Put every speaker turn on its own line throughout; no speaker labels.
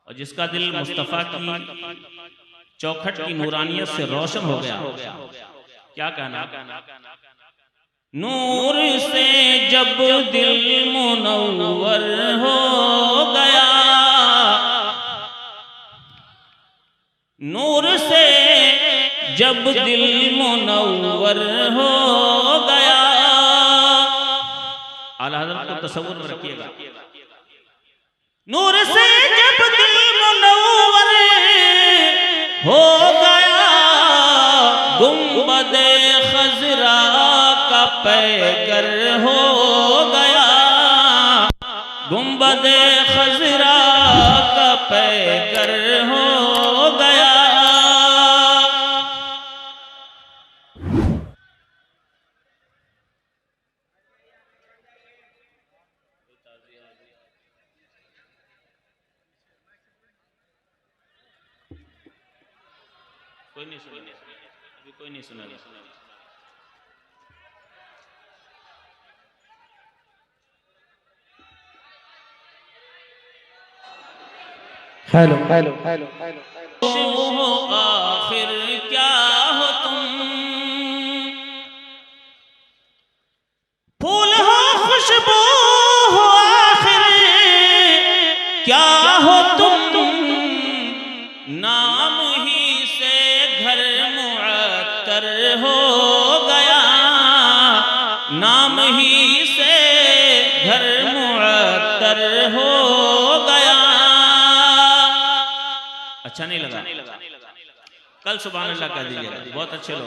और जिसका दिल मुस्तफ़ा की चौखट की नूरानियत से रोशन हो गया, क्या कहना, नूर से जब दिल मुनव्वर हो गया, नूर से जब दिल मुनव्वर हो गया। आला हज़रत को तसव्वुर में रखिएगा, नूर से जब दिल मुनव्वर हो गया, गुंबदे खजरा का पैकर हो गया, गुंबदे खजरा का पैकर हो गया। कोई नहीं सुनेगा, अभी कोई नहीं सुनेगा।
हेलो हेलो हेलो हेलो
हो आखिर क्या हो तुम, फूल हो खुशबू हो आखिर क्या हो तुम, नाम ही से घर मुअत्तर हो गया, नाम ही से घर मुअत्तर हो गया। अच्छा नहीं लगा? कल सुभान अल्लाह कह दीजिएगा, बहुत अच्छे लोग,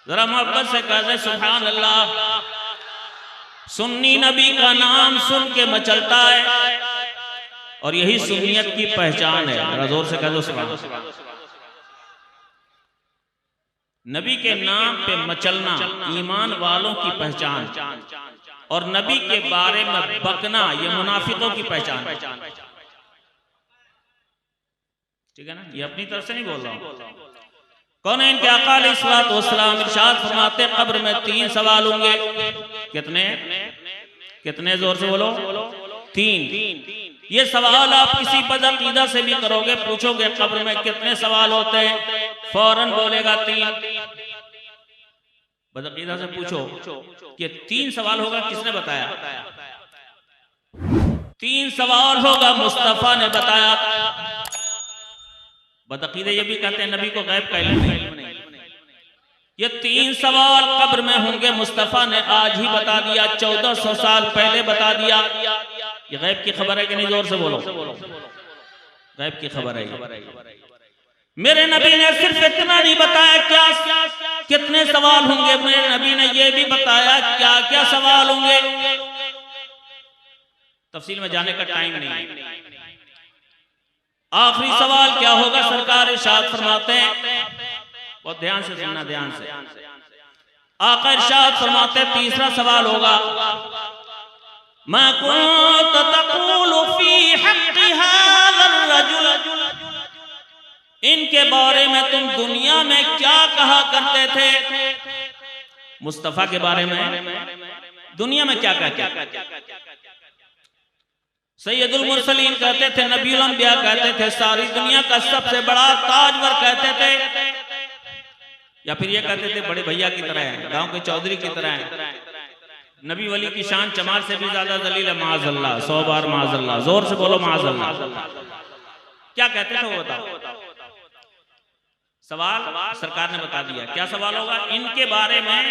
जरा मोहब्बत से कह दे सुभान अल्लाह। सुन्नी नबी का नाम सुन के मचलता है और यही सुन्नियत की पहचान है। जरा जोर से कह दो सुभान अल्लाह। नबी के नाम पे मचलना ईमान वालों की पहचान, और नबी के बारे में बकना ये मुनाफिकों की पहचान है। ठीक है ना? ये अपनी तरफ से नहीं बोल रहा हूं। कौन है इनके आका अलैहिस्सलातु वस्सलाम इरशाद फरमाते कब्र में 3 सवाल होंगे। कितने कितने? जोर से बोलो। 3। ये सवाल आप किसी बदअकीदा से भी करोगे, पूछोगे कब्र में कितने सवाल होते हैं, फौरन बोलेगा 3। बदअकीदा से पूछो कि 3 सवाल होगा, किसने बताया? 3 सवाल होगा, मुस्तफा ने बताया। बदअकीदे ये भी कहते हैं नबी को गैब का इल्म नहीं। ये 3 सवाल कब्र में होंगे, मुस्तफा ने आज ही बता दिया, 1400 साल पहले बता दिया। ये गैब की खबर है कि नहीं? जोर से बोलो। गैब की खबर है। मेरे नबी ने सिर्फ इतना नहीं बताया क्या कितने सवाल होंगे, मेरे नबी ने ये भी बताया क्या क्या सवाल होंगे। तफसील में जाने का टाइम नहीं है। आखिरी सवाल क्या होगा, सरकार इरशाद फरमाते हैं, बहुत ध्यान से सुनना, ध्यान से। आका इरशाद फरमाते 3रा सवाल होगा, मा कुंत तक़ूलु फी हक़्क़ि हाज़ा रजुल, इनके बारे में तुम दुनिया में क्या कहा करते थे? मुस्तफा के बारे में दुनिया में क्या कहते? सैयदुल मुरसलीन कहते थे, नबीउल अंबिया कहते थे, सारी दुनिया का सबसे बड़ा ताजवर कहते थे, या फिर ये कहते थे बड़े भैया की तरह है, गांव के चौधरी की तरह है। नबी वली की शान चमार से भी ज्यादा दलील है, माज़अल्लाह, 100 बार माज़अल्लाह। जोर से बोलो माज़अल्लाह। क्या कहते थे वो बताओ? सवाल सरकार ने बता दिया। क्या सवाल होगा? इनके बारे में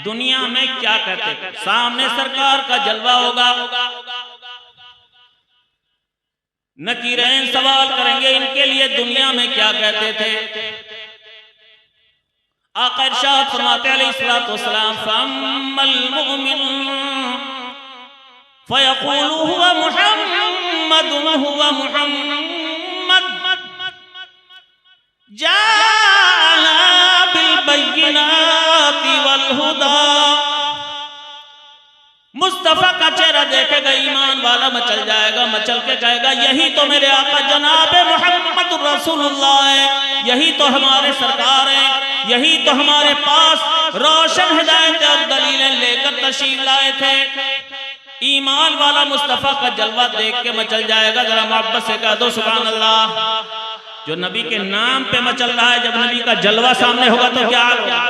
दुनिया में क्या कहते थे। सामने सरकार का जलवा होगा, नकीरैन सवाल करेंगे, इनके लिए दुनिया में क्या कहते थे। आका इरशाद फरमाते अलैहिस्सलातु वस्सलाम, फअम्मल मुमिन फयक़ूलु हुवा मुहम्मद हुवा मुहम्मद जाअना बिल बय्यिनाति वल हुदा। मुस्तफा का चेहरा देखेगा ईमान वाला मचल जाएगा, मचल के कहेगा यही तो मेरे आका जनाब मोहम्मद रसूलुल्लाह है, यही तो हमारे सरकार है, यही तो हमारे पास रोशन हिदायत और दलीलें लेकर तशरीफ लाए थे। ईमान वाला मुस्तफा का जलवा देख के मचल जाएगा। जरा मोहब्बत से कह दो सुभान अल्लाह। जो नबी के नाम पे मचल रहा है, जब नबी का जलवा सामने होगा तो क्या होगा?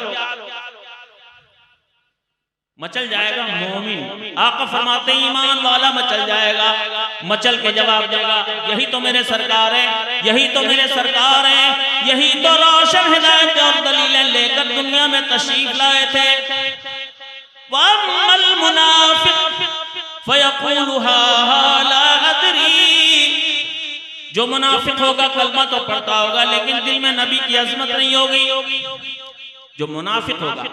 मचल जाएगा मोमिन। आका फरमाते ईमान वाला मचल जाएगा, मचल के जवाब देगा यही तो मेरे सरकार है, यही तो मेरे सरकार है, यही तो रोशन हिदायत और दलीलें लेकर दुनिया में तशरीफ लाए थे। वअम्मल मुनाफिक फयक़ूलु हा ला अदरी। जो मुनाफिक होगा कलमा तो पढ़ता होगा लेकिन दिल में नबी की अजमत नहीं होगी। जो मुनाफिक होगा,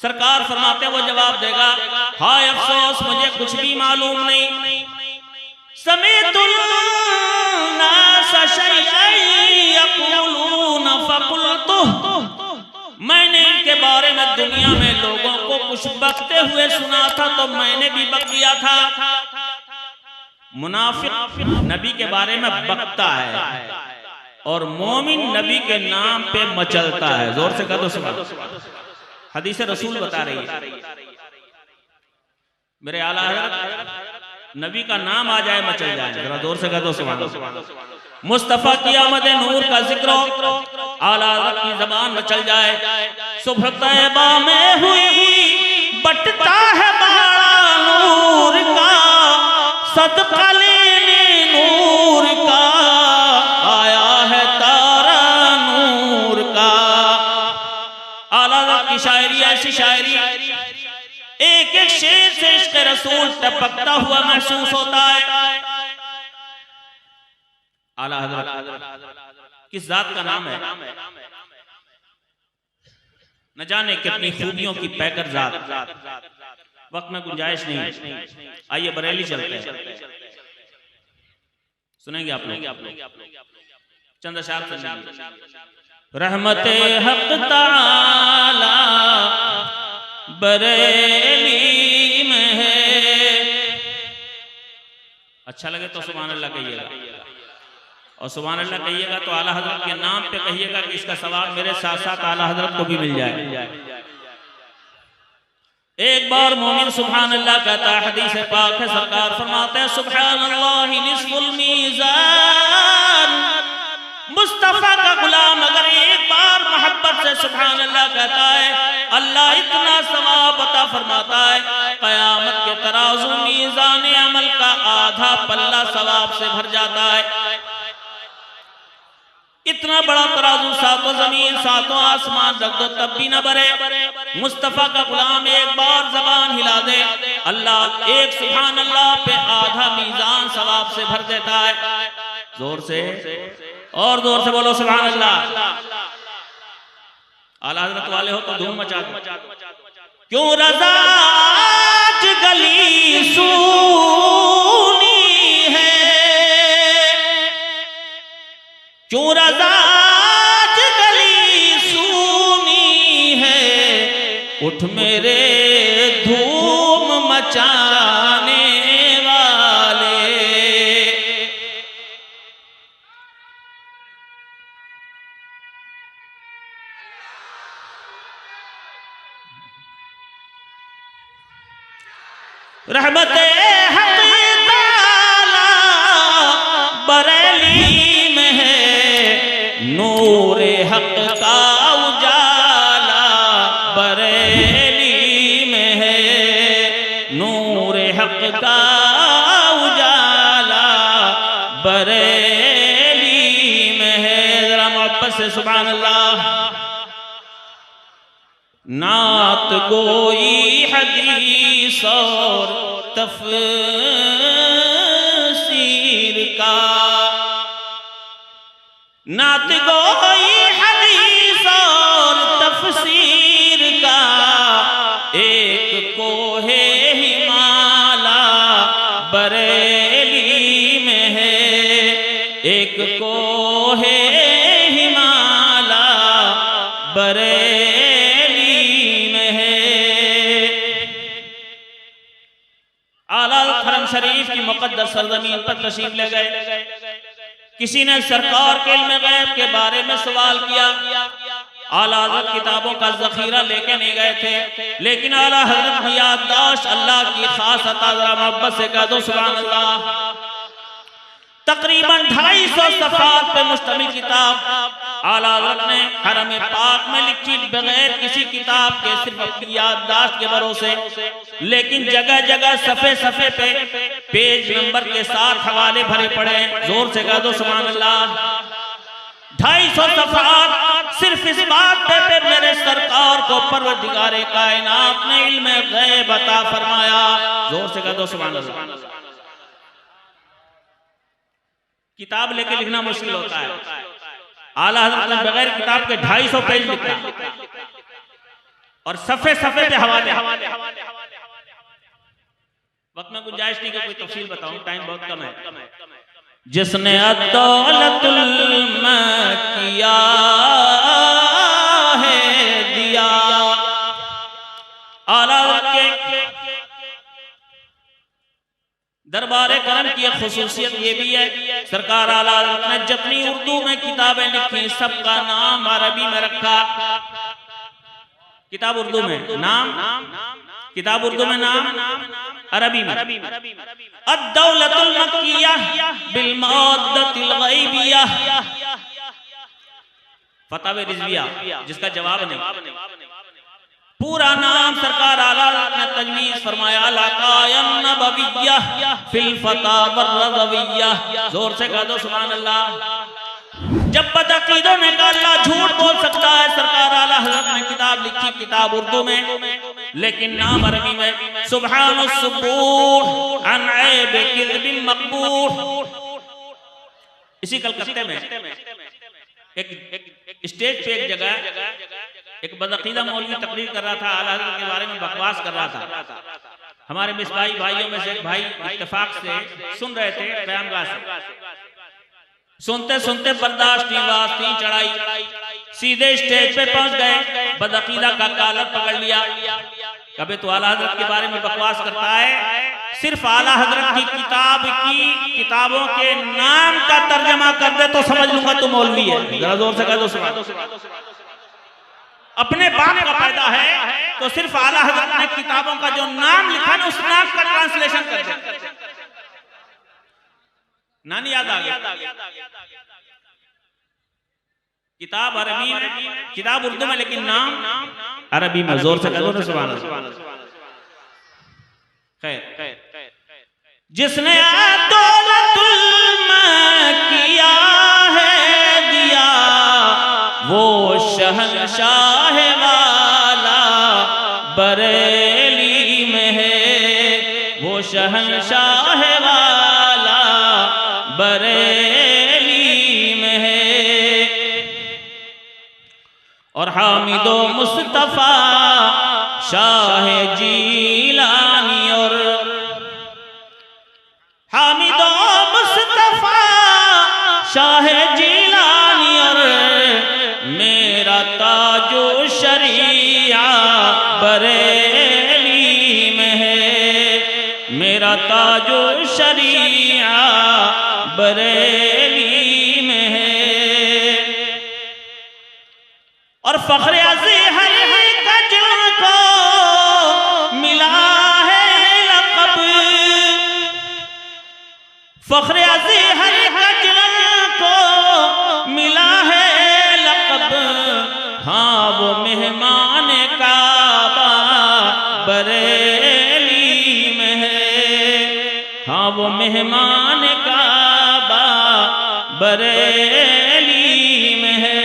सरकार फरमाते वो जवाब देगा हाय अफसोस मुझे कुछ भी मालूम नहीं। समीअतुन नास शैअन यक़ूलून फक़ुल्तु। मैंने इनके बारे में दुनिया में लोगों को कुछ बकते हुए सुना था तो मैंने भी बक दिया था। मुनाफिक नबी के बारे में बकता है और मोमिन नबी के नाम पे मचलता है। जोर से कह दो सुभान अल्लाह। हदीस रसूल बता रही है, मेरे आला हज़रत नबी का नाम आ जाए मचल जाए। जरा जोर से कह दो सुभान अल्लाह। मुस्तफा की आमद नूर का जिक्र आला हज़रत की ज़बान मचल जाए। सुबह तैबा में हुई बटता है बाड़ा नूर का, सदका लेने नूर का आया है तारा नूर का। आला हज़रत की शायरी ऐसी शायरी, एक एक शेर से इश्क़ रसूल टपकता हुआ महसूस होता है। आला हज़रत किस जात का नाम है? न जाने कितनी खूबियों की पैकर जात। वक्त में गुंजाइश नहीं, आइए बरेली चलते हैं। सुनेंगे आप लोग चंद अशार सुनिए। रहमते हक ताला बरेली में है। अच्छा लगे तो सुभान अल्लाह कहिएगा, और सुभान अल्लाह कहिएगा तो आला हज़रत के नाम पे कहिएगा कि इसका सवाब मेरे साथ साथ आला हज़रत को भी मिल जाए। एक बार मोमिन सुभान अल्लाह कहता है, हदीस पाक है, सरकार फरमाते हैं सुभान अल्लाह निस्फुल मीज़ान। मुस्तफा का गुलाम अगर एक बार मोहब्बत से सुभान अल्लाह कहता है, अल्लाह इतना सवाब अता फरमाता है क़यामत के तराजू मीज़ान अमल का आधा पल्ला सवाब से भर जाता है। इतना बड़ा तराजू सातों जमीन सातों आसमान रख दो तब भी न भरे। मुस्तफा का गुलाम एक बार जबान हिला दे, अल्लाह एक सुभान अल्लाह पे आधा मीज़ान सवाब से भर देता है। जोर से और जोर से बोलो सुभान अल्लाह। आला हज़रत वाले हो तो धूम मचा दो। क्यों रज़ा गली सूनी है, क्यों रज़ा गली सूनी है, उठ मेरे धूम मचाने वाले। रहमते हक ताला बरेली में है, नूरे हक का उजाला बरेली में है, नूरे हक का उजाला बरेली में है। जरा मोहब्बत से सुभान अल्लाह। नात गोई हदीस और तफसीर का, नात गोई हदीस और तफसीर का, एक कोहे हिमाला बरेली में है, एक कोहे हिमाला बरेली में है। आला हरम शरीफ की मुक़द्दस सरज़मीन पर तशरीफ ले गए। किसी ने सरकार के इल्म गैब के बारे में सवाल किया, आला हज़रत किताबों का ज़ख़ीरा लेके नहीं गए थे, लेकिन आला हज़रत की याददाश्त अल्लाह की खास अता, ज़रा मोहब्बत से कह दो सुभान अल्लाह। तकरीबन 250 सफ़हात पे मुश्तमिल किताब आला हज़रत ने हरम पाक में लिखी, बगैर किसी किताब के, सिर्फ अपनी याददाश्त के भरोसे। लेकिन जगह जगह सफ़े सफ़े पे पेज नंबर के साथ हवाले भरे पड़े। जोर से कह दो सुभान अल्लाह। 250 सफ़हात सिर्फ इस बात पे मेरे सरकार को परवरदिगारे कायनात ने इल्म गैब अता फरमाया। जोर से कह दो सुभान अल्लाह। किताब लेके लिखना मुश्किल होता है, आला हज़रत ने बगैर किताब के 250 पेज लिखा और सफ़े सफ़े पे हवाले। वक्त में गुंजाइश नहीं कि कोई तफसील बताऊं, टाइम बहुत कम है। जिसने अदौलतुल किया है दिया, आला के दरबारे करम की एक खुसूसियत ये भी है, सरकार आला ने जितनी उर्दू में किताबें लिखी सबका नाम अरबी में रखा। किताब उर्दू में नाम, किताब उर्दू में नाम, अरबी में अद-दौलतुल मक्किया बिल मौद्दतिल गैबिया, फतावे रिजविया, जिसका जवाब नहीं। पूरा नाम सरकार आला ने तजवीज़ फरमाया, लकायन नबविया फिल फतावर रज़विया। जोर से कह दो सुभान अल्लाह। जब बदअक़ीदों ने कहा अल्लाह झूठ बोल सकता है, सरकार आला हज़रत ने किताब लिखी, किताब उर्दू में लेकिन नाम अरबी में। सुब्हानुस सुब्बूह अन ऐब किज़्बिन मक़बूह। इसी कलकत्ते में एक स्टेज पे एक जगह एक बदअक़ीदा मौलवी तकरीर कर रहा था, आला हज़रत के बारे में बकवास कर रहा था। हमारे मिसबाही भाइयों में से एक भाई इत्तेफाक से सुन रहे थे क़यामगाह से। सुनते सुनते बर्दाश्त नहीं हुआ, तीन चढ़ाई, सीधे स्टेज पे पहुंच गए, बदअक़ीदा का कालर पकड़ लिया। कभी तो आला हज़रत के बारे में बकवास करता है, सिर्फ आला हज़रत की किताब की किताबों के नाम का तर्जमा कर दे तो समझ लूंगा तो मौलवी है। जरा जोर से कह दो सुभान अल्लाह। अपने बाप का पैदा है तो सिर्फ आला हज़रत ने किताबों का जो नाम लिखा ना, उस नाम का ट्रांसलेशन कर दे। नानी याद आ गया। किताब अरबी में, किताब उर्दू में, लेकिन नाम अरबी में। जोर से कह दो सुभान अल्लाह। खैर, जिसने दौलतुल किया है दिया, वो शहंशाह वाला बरेली में है, वो शहंशाह वाला बरेली में है। और हामिदो मुस्तफा शाह जीलानी, और हामिदो मुस्तफा शाह जीलानी, और मेरा ताजो शरीया बरेली में है, मेरा ताजो शरीया बरेली में है। और फख्र अज़हर का जिनको मिला है लक़ब, फख्र अज़हर का जिनको मिला है लक़ब, हाँ वो मेहमान काबा बरेली में है, हाँ वो मेहमान काबा बरेली में है।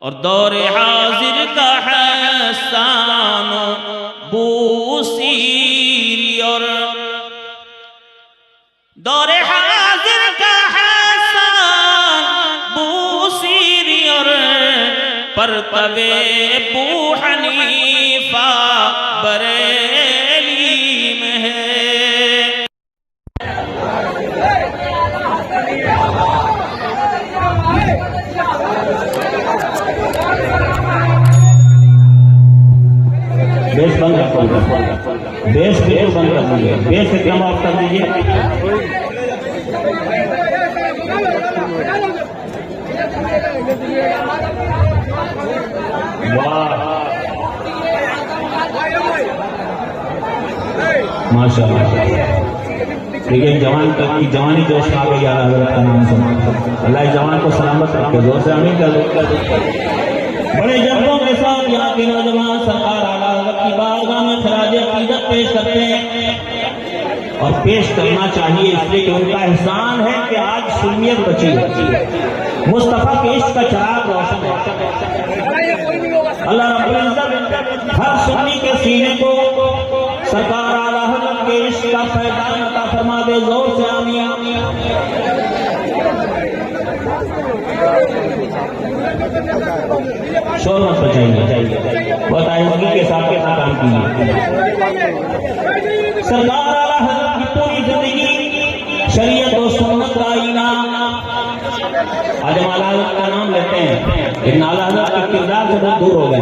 और दौरे हाजिर का हसन बूसीरी, और दौरे हाजिर का हसन बूसीरी, और परतवे बू हनीफा बरेली में है।
बेस बंद कर दीजिए, बेस बिल्कुल बंद कर दीजिए, बेस एकदम ऑफ कर दीजिए। वाह माशाअल्लाह। देखिए जवान की जवानी जोश में आ गई आला हज़रत का नाम सुना। अल्लाह इस जवान को सलामत रखे, जोर से आमीन कर दो। बड़े जज्बों के साथ यहाँ के नौजवान सरकार आला हज़रत की बारगाह में खराज अक़ीदत पेश करते हैं और पेश करना चाहिए इसलिए कि उनका एहसान है कि आज सुन्नियत बची है, मुस्तफा के इश्क का चिराग रोशन है। अल्लाह रब्बुल इज्जत हर सुन्नी के सीने को सरकार आला हज़रत के इश्क का फैज़ान अता फरमा दे। जोर से आमीन। शोर मत बचाइए, बहुत आहिस्तगी के साथ कितना काम कीजिए। सरकार आला हज़रत की पूरी जिंदगी शरीयत और सुन्नत का आईना। आज हम आला हज़रत का नाम लेते हैं लेकिन आला हज़रत के किरदार से बहुत दूर हो गए।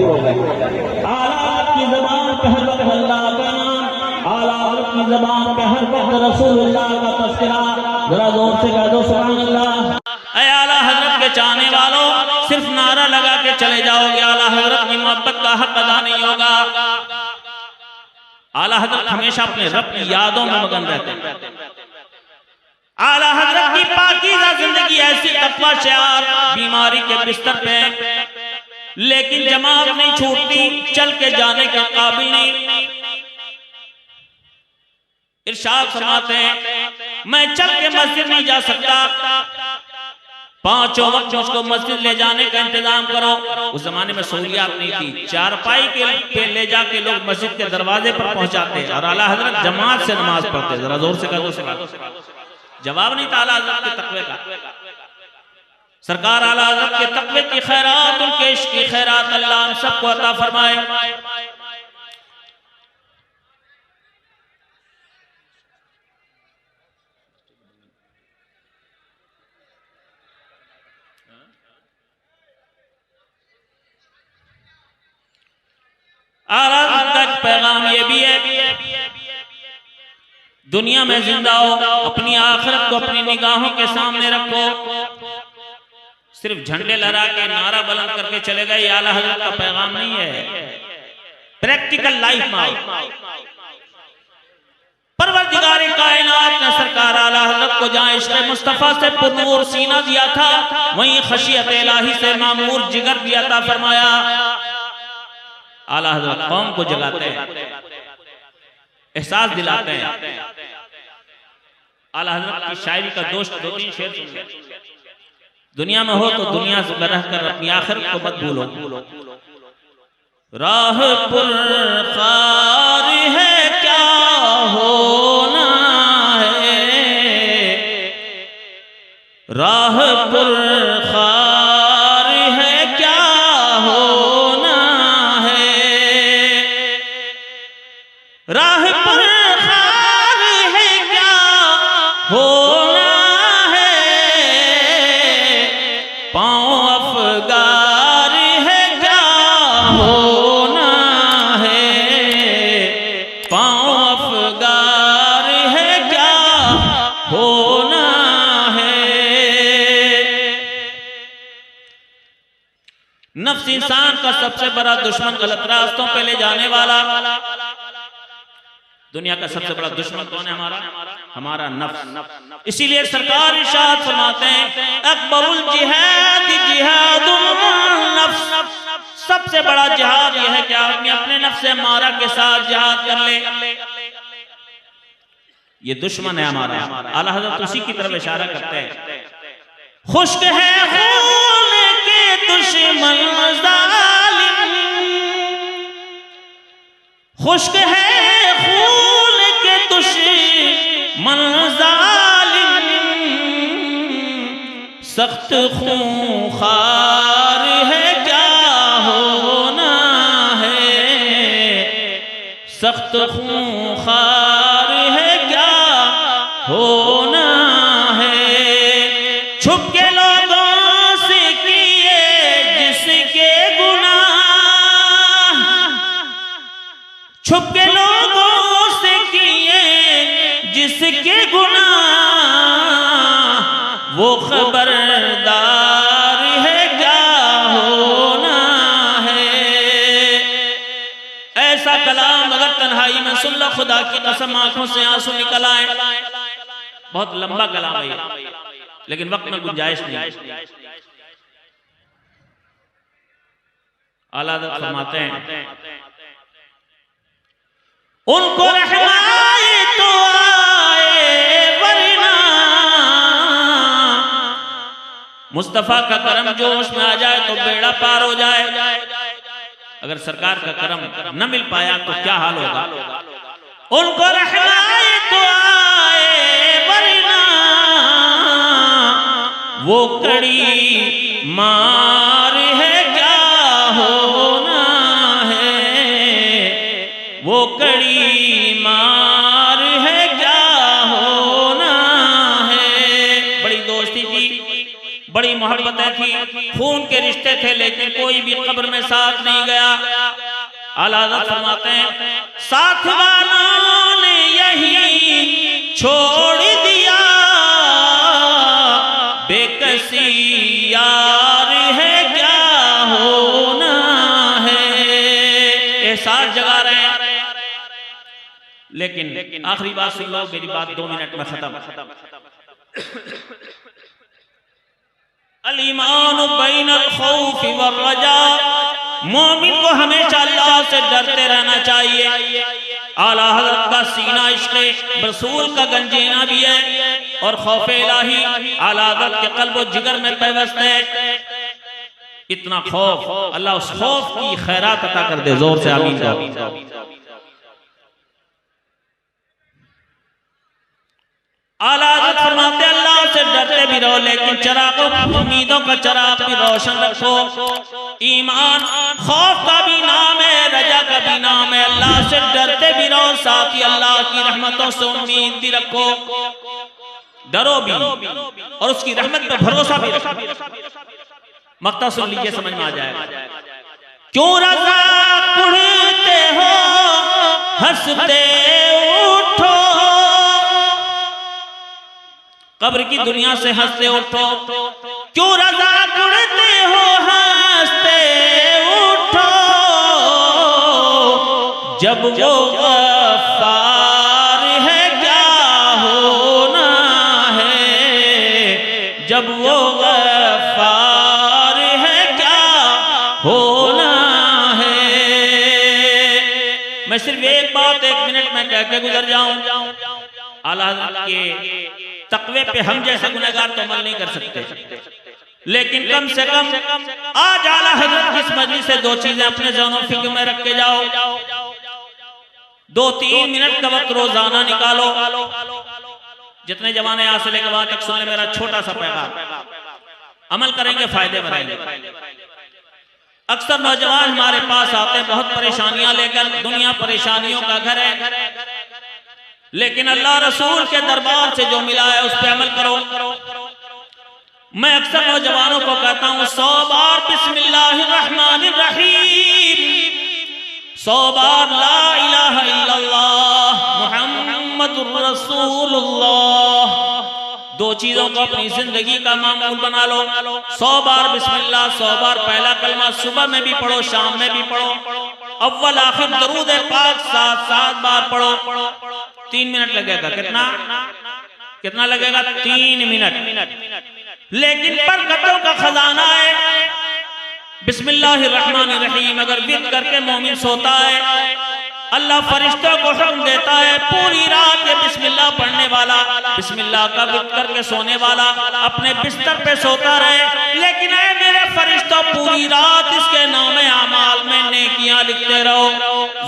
आला हज़रत की ज़बान पे हर वक्त अल्लाह का नाम, आला हज़रत की ज़बान पे हर वक्त रसूलुल्लाह का तज़किरा। जरा जोर से कह दो सुभान अल्लाह।
ऐ आला हजरत के चाहने वालों, सिर्फ नारा लगा के चले जाओगे, आला हजरत की मोहब्बत का हक अदा नहीं होगा। आला हजरत हमेशा अपने रब की यादों में मगन रहते हैं। आला हजरत की पाकीज़ा जिंदगी ऐसी तकवा शार बीमारी के बिस्तर पे, लेकिन जमात नहीं छूटती, चल के जाने के काबिल नहीं। इरशाद फरमाते हैं मैं चल के मस्जिद नहीं जा सकता, पांचों वक्त मुझको मस्जिद ले जाने का इंतजाम करो। उस जमाने में सहूलियात नहीं थी, चारपाई के पे ले जाके लोग मस्जिद के दरवाजे पर पहुंचाते और आला हजरत जमात से नमाज पढ़ते। जरा जोर से कहो, जवाब नहीं था आला हजरत के तकवे का। सरकार आला हजरत के तकवे की खैरात, उनके इश्क की खैरात अल्लाह हम सबको अता फरमाए। आला का पैगाम ये भी है, दुनिया में जिंदा हो, अपनी आखिरत को अपनी निगाहों के सामने रखो। सिर्फ झंडे लहरा के नारा बुलंद करके चले गए, आला हज़रत का पैगाम नहीं है। प्रैक्टिकल लाइफ में परवरदिगार कायनात ने सरकार आला हज़रत को जहां इश्क़ मुस्तफ़ा से पुरनूर सीना दिया था, वहीं खशियत इलाही से मामूर जिगर भी अता फरमाया। आला हज़रत कौम को जगाते हैं, एहसास दिलाते हैं। आला हज़रत की शायरी का दोस्त दो तीन शेर सुनिए। दुनिया में हो तो दुनिया से बरह कर अपनी आखिरत को मत भूलो। राह पुरखार है क्या होना है, राह पुरखार है क्या होना है, राह पुरखार है क्या होना है, पाँव अफगार है क्या होना है, पाँव अफगार है क्या होना है। नफ्स इंसान का सबसे बड़ा दुश्मन, गलत रास्तों पे ले जाने वाला। दुनिया का सबसे बड़ा दुश्मन कौन है? हमारा नफ्स। इसीलिए सरकार इरशाद फरमाते हैं अकबरुल जिहाद जिहादुन नफ्स, सबसे बड़ा जिहाद यह है कि आदमी अपने नफ्स से मारा के साथ जिहाद कर ले। ये दुश्मन है हमारा। आला हज़रत उसी की तरफ इशारा करते हैं। खुश्क है खून के दुश्मन जालिम, खुश्क है खून के दुश्मन जालिम, सख्त खूंखार है क्या होना है, सख्त खूंखार है क्या होना है। छुप के लोगों से किए जिसके गुनाह, छुप के लोगों से किए जिसके गुनाह, वो खबरदार है क्या सुन लो, खुदा की कसम आंखों से आंसू निकल आए। बहुत लंबा कलाम है लेकिन वक्त में गुंजाइश नहीं। आला हज़रत फरमाते हैं उनको रहमाए तो आए वरना, मुस्तफा का करम जोश में आ जाए तो बेड़ा पार हो जाए। अगर सरकार का करम न मिल पाया तो क्या हाल होगा। उनको रहमाए तो आए वरना, वो कड़ी मार है क्या होना है, वो कड़ी मार है क्या होना है। बड़ी दोस्ती थी, बड़ी मोहब्बतें थी, खून के रिश्ते थे, लेकिन कोई भी कब्र में साथ नहीं गया। आला हज़रत फरमाते हैं साथ वालों ने यही छोड़ दिया, बेकसी यार है क्या होना है। एहसास जगा रहे हैं, लेकिन आखिरी बात सुन लो, मेरी बात 2 मिनट में खत्म। अल ईमान बैनल खौफ वर रजा, मोमिन को हमेशा अल्लाह से डरते रहना चाहिए। आला हज़रत का सीना इश्क़ रसूल का गंजीना भी है और खौफ इलाही आला हज़रत के क़ल्ब और जिगर में पैवस्त है। इतना खौफ, अल्लाह उस खौफ की खैरात अता कर दे। जोर से आमीन कहो। आला हज़रत फरमाते अल्लाह से डरते भी रहो, लेकिन चरागों उम्मीदों का चराग भी रोशन रखो। ईमान खौफ का भी नाम है, रजा का भी नाम है। अल्लाह से डरते भी रहो, साथ ही अल्लाह की रहमतों से उम्मीद भी रखो। डरो भी और उसकी रहमत पे भरोसा भी रखो। मक्ता सुन लीजिए, समझ में आ जाएगा। क्यों रज़ा कुढ़ते हो हंसते उठो, कब्र की दुनिया से हंसते उठो। क्यों रज़ा कुढ़ते हो हंसते उठो, जब वो गफ्फार है क्या होना है, जब वो गफ्फार है क्या होना है। मैं सिर्फ एक बात 1 मिनट में कह के गुजर जाऊं। आला हज़रत के तक़वे पे हम जैसे गुनहगार तो अमल नहीं कर सकते, लेकिन कम से कम आज आला हज़रत की इस मजलिस से 2 चीजें अपने ज़हन और फिक्र में रख के जाओ। 2-3 मिनट का वक्त रोजाना निकालो। जितने जवान यहाँ से लेकर वहां तक सुनने मेरा छोटा सा पैगाम, अमल करेंगे फायदे में रहेंगे। अक्सर नौजवान हमारे पास आते हैं बहुत परेशानियां लेकर। दुनिया परेशानियों का घर है, लेकिन अल्लाह रसूल के दरबार से जो मिला है उस पर अमल करो। मैं अक्सर नौजवानों को कहता हूं 100 बार बिस्मिल्लाहिर्रहमानिर्रहीम, 100 बार ला इलाहा इल्लल्लाह मुहम्मदुर रसूलुल्लाह। 2 चीजों को अपनी जिंदगी का मामूल बना लो। 100 बार बिस्मिल्लाह, 100 बार पहला कलमा सुबह में भी पढ़ो, शाम में भी पढ़ो। अव्वल आखिर दरूद पाक 7 बार पढ़ो। 3 मिनट लगेगा। कितना लगेगा? 3 मिनट। लेकिन बरकतों का खजाना है बिस्मिल्लाहिर्रहमानिर्रहीम। अगर विद करके मोमिन सोता है, अल्लाह फरिश्तों को हुक्म देता है पूरी रात ये बिस्मिल्लाह पढ़ने वाला, बिस्मिल्लाह का विद करके सोने वाला अपने बिस्तर पे सोता रहे। लेकिन ऐ मेरे फरिश्तों, पूरी रात इसके नामे आमाल में नेकियां लिखते रहो।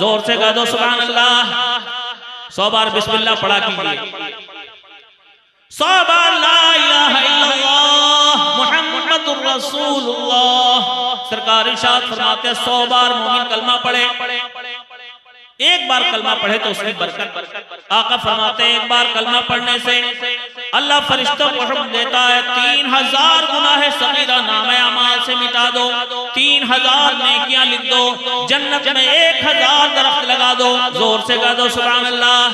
जोर से कह दो सुभान अल्लाह। 100 बार बिस्मिल्लाह पढ़ा कीजिए। 100 बार ला इलाहा इल्लल्लाह मुहम्मदुर रसूलुल्लाह। सरकार इरशाद फरमाते 100 बार मोमिन कलमा पढ़े। एक बार कलमा पढ़े तो उसकी बरकत। आका फरमाते हैं एक बार कलमा पढ़ने से अल्लाह फरिश्तों को हुक्म देता है 3000 गुनाह सगीरा नामे अमाल से मिटा दो, 3000 नेकियां लिख दो, जन्नत में 1000 दरख्त लगा दो। जोर से गा दो सुभान अल्लाह।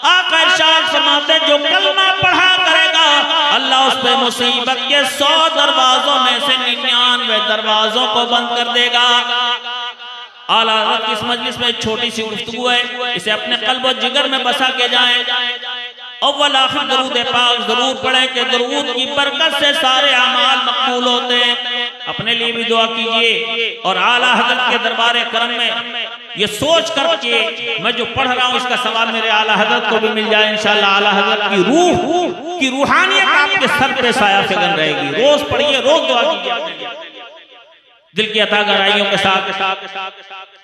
आका इरशाद फरमाते जो कलमा पढ़ा करेगा अल्लाह उस पे मुसीबत के 100 दरवाजों में से 99 दरवाजों को बंद कर देगा। आला हज़रत की इस मजलिस में छोटी सी गुफ्तगू है, इसे अपने कल्ब और जिगर में बसा के जाएं। अव्वल आखिर दरूद पाक जरूर पढ़ें कि दरूद की बरकत से सारे अमाल मकबूल होते हैं। अपने लिए भी दुआ कीजिए और आला हज़रत के दरबार करम में ये सोच करके मैं जो पढ़ रहा हूँ इसका सवाब मेरे आला हज़रत को भी मिल जाए इंशाअल्लाह। आला हज़रत की रूह की रूहानियत आपके सर पे साया फिगन रहेगी। रोज पढ़िए, रोज दुआ कीजिए। दिल की अता गहराइयों के साथ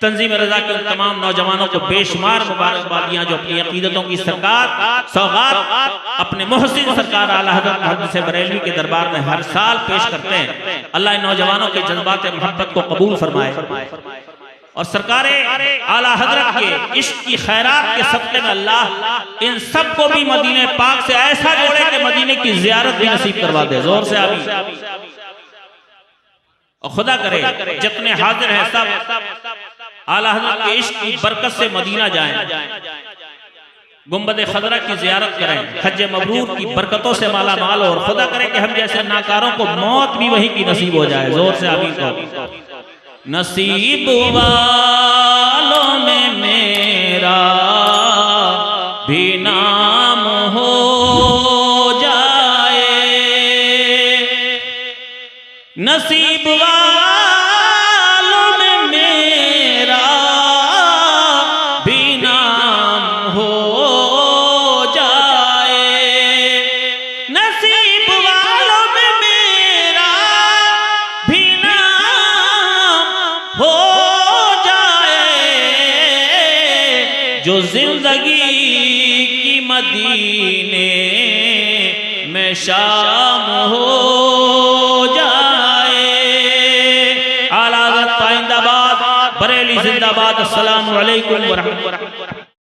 तंजीम रजा के तमाम नौजवानों को बेशुमार मुबारकबादियां जो अपनी अकीदतों की सरकार सौगात अपने मोहसिन सरकार आला हज़रत मुहद्दिस बरेलवी के दरबार में हर साल पेश करते हैं। अल्लाह इन नौजवानों के जज्बात मोहब्बत को कबूल फरमाए और सरकारे आला हज़रत के इश्क की खैरात के सदक़े में अल्लाह इन सबको भी मदीने पाक से ऐसा जोड़े कि मदीने की ज़ियारत भी नसीब करवा दे। जोर से आमीन। और खुदा करे जितने हाजिर हैं सब आला हज़रत के इश्क की बरकत से मदीना जाएं, गुंबद खजरा की ज़ियारत करें, हज मबरूर की बरकतों से माला माल हो और खुदा करे कि हम जैसे नाकारों को मौत भी वहीं की नसीब हो जाए। जोर से आमीन कहो। नसीब वालों में मेरा भी नाम हो जाए, नसीब वालों में मेरा भी नाम हो जाए, नसीब वालों में मेरा भी नाम हो जाए, जो जिंदगी की मदीने में शाम हो जाए। आला हज़रत जिंदाबाद, बरेली जिंदाबाद। अस्सलामु अलैकुम व रहमतुल्लाह।